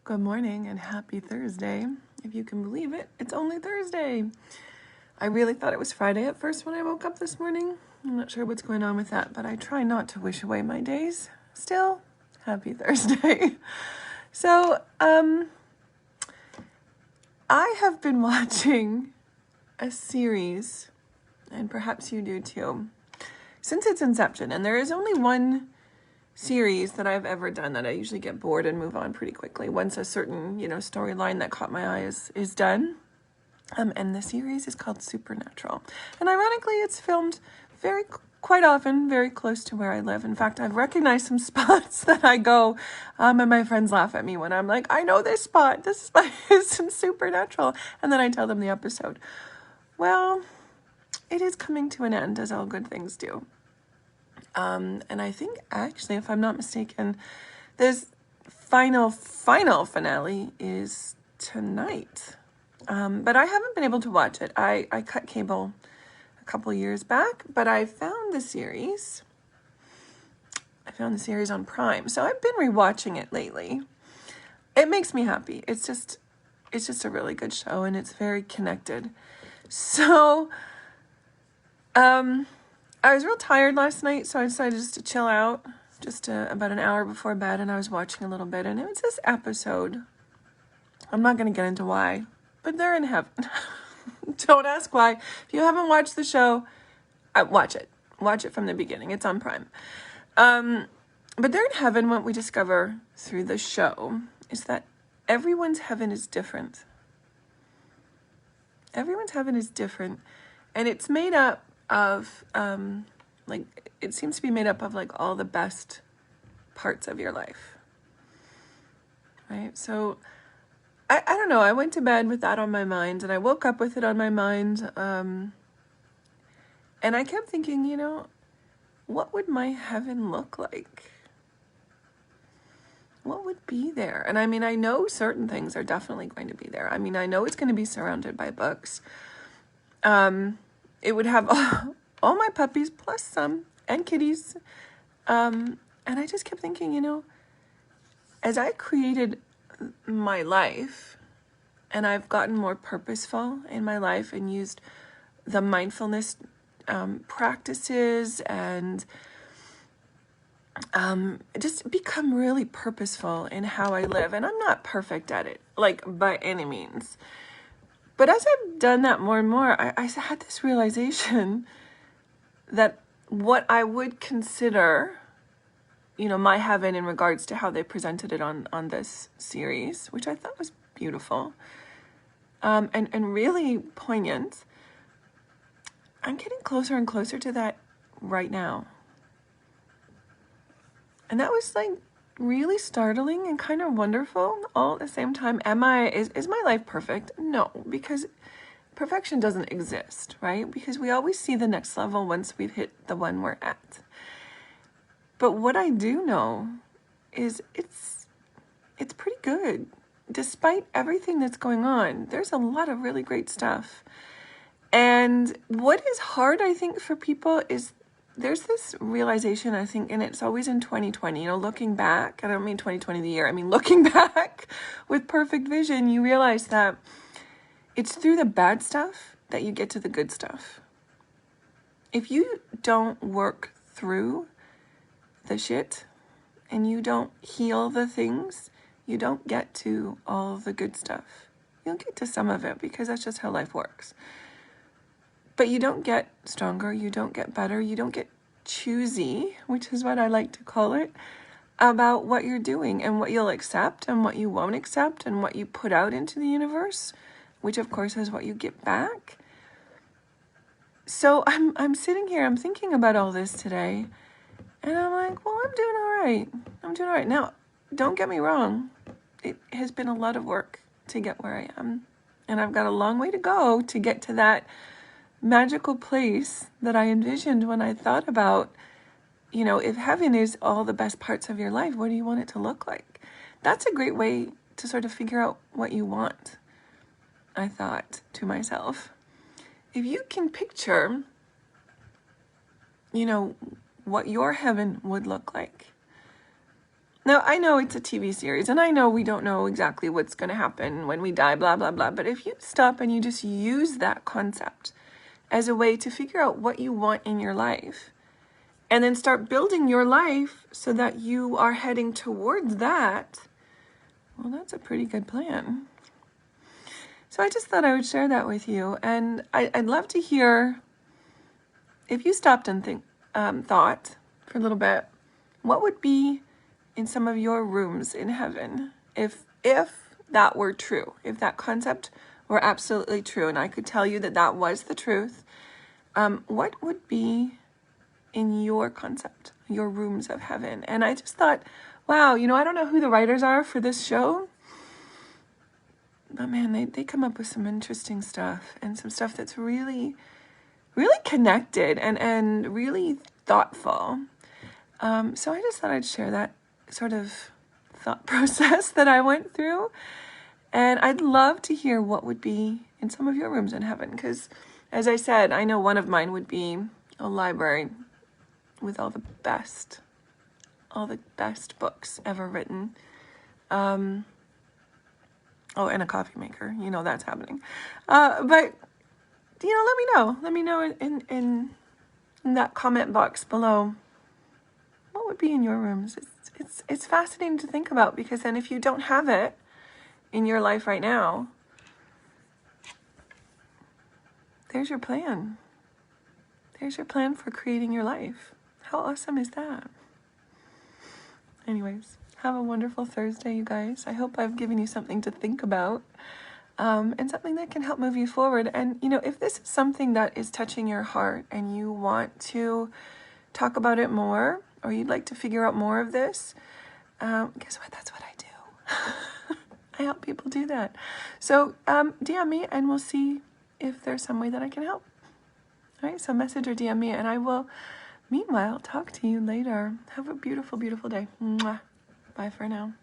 Good morning and happy Thursday. If you can believe it, it's only Thursday. I really thought it was Friday at first when I woke up this morning. I'm not sure what's going on with that, but I try not to wish away my days. Still, happy Thursday. So, I have been watching a series, and perhaps you do too, since its inception. And there is only one series that I've ever done that I usually get bored and move on pretty quickly once a certain, storyline that caught my eye is done. And the series is called Supernatural. And ironically, it's filmed quite often, very close to where I live. In fact, I've recognized some spots that I go, and my friends laugh at me when I'm like, I know this spot. This spot is in Supernatural. And then I tell them the episode. Well, it is coming to an end, as all good things do. And I think, actually, if I'm not mistaken, this final finale is tonight. But I haven't been able to watch it. I cut cable a couple years back, but I found the series. I found the series on Prime. So I've been rewatching it lately. It makes me happy. It's just a really good show, and it's very connected. So, I was real tired last night, so I decided just to chill out about an hour before bed, and I was watching a little bit, and it was this episode. I'm not going to get into why, but they're in heaven. Don't ask why. If you haven't watched the show, watch it. Watch it from the beginning. It's on Prime. But they're in heaven. What we discover through the show is that everyone's heaven is different. Everyone's heaven is different, and it's made up of it seems to be made up of all the best parts of your life, right? So I don't know, I went to bed with that on my mind, and I woke up with it on my mind, and I kept thinking, what would my heaven look like? What would be there? And I mean, I know certain things are definitely going to be there. I mean, I know it's going to be surrounded by books. It would have all my puppies plus some, and kitties. And I just kept thinking, as I created my life, and I've gotten more purposeful in my life and used the mindfulness practices and just become really purposeful in how I live. And I'm not perfect at it, by any means. But as I've done that more and more, I had this realization that what I would consider, my heaven in regards to how they presented it on this series, which I thought was beautiful, and really poignant, I'm getting closer and closer to that right now. And that was really startling and kind of wonderful all at the same time. Is my life perfect? No, because perfection doesn't exist, right? Because we always see the next level once we've hit the one we're at. But what I do know is it's pretty good. Despite everything that's going on, there's a lot of really great stuff. And what is hard, I think, for people is there's this realization, I think, and it's always in 2020, looking back. I don't mean 2020 the year. I mean, looking back with perfect vision, you realize that it's through the bad stuff that you get to the good stuff. If you don't work through the shit and you don't heal the things, you don't get to all the good stuff. You'll get to some of it because that's just how life works. But you don't get stronger, you don't get better, you don't get choosy, which is what I like to call it, about what you're doing and what you'll accept and what you won't accept and what you put out into the universe, which of course is what you get back. So I'm sitting here, I'm thinking about all this today, and I'm like, well, I'm doing all right. Now, don't get me wrong, it has been a lot of work to get where I am, and I've got a long way to go to get to that magical place that I envisioned when I thought about, if heaven is all the best parts of your life, what do you want it to look like? That's a great way to sort of figure out what you want, I thought to myself. If you can picture, what your heaven would look like, Now, I know it's a TV series, and I know we don't know exactly what's going to happen when we die, blah, blah, blah. But if you stop and you just use that concept as a way to figure out what you want in your life, and then start building your life so that you are heading towards that, well, that's a pretty good plan. So I just thought I would share that with you. And I'd love to hear, if you stopped and thought for a little bit, what would be in some of your rooms in heaven if that were true, if that concept were absolutely true, and I could tell you that that was the truth, what would be in your concept, your rooms of heaven? And I just thought, wow, I don't know who the writers are for this show, but man, they come up with some interesting stuff, and some stuff that's really, really connected and really thoughtful. So I just thought I'd share that sort of thought process that I went through. And I'd love to hear what would be in some of your rooms in heaven. Because, as I said, I know one of mine would be a library with all the best books ever written. Oh, and a coffee maker. That's happening. But, let me know. Let me know in that comment box below. What would be in your rooms? It's fascinating to think about, because then if you don't have it in your life right now, there's your plan. There's your plan for creating your life. How awesome is that? Anyways, have a wonderful Thursday, you guys. I hope I've given you something to think about, and something that can help move you forward. And, if this is something that is touching your heart and you want to talk about it more, or you'd like to figure out more of this, guess what? That's what I do. I help people do that. So DM me and we'll see if there's some way that I can help. All right, so message or DM me, and I will, meanwhile, talk to you later. Have a beautiful, beautiful day. Mwah. Bye for now.